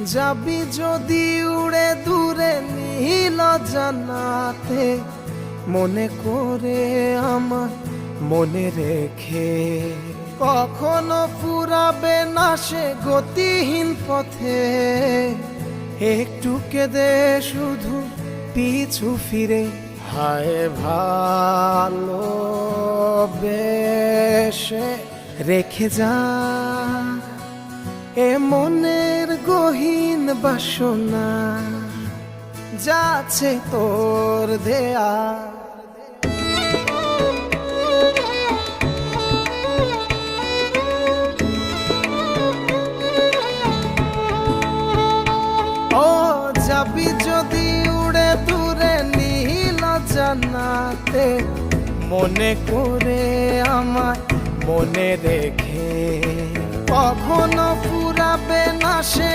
যাবি যদি উড়ে দূরে নীল জানাতে, মনে করে আমার মনে রেখে কখনো ফুরাবে না সে গতিহীন পথে। একটু কেঁদে শুধু পিছু ফিরে হায় ভালোবেসে রেখে যা এ মনের গহীন বাসনা, যাচ্ছে তোর দেয়া। ও যাবি যদি উড়ে দূরে নীল জানাতে, মনে করে আমায় মনে রেখে কখনো ফুরাবে না সে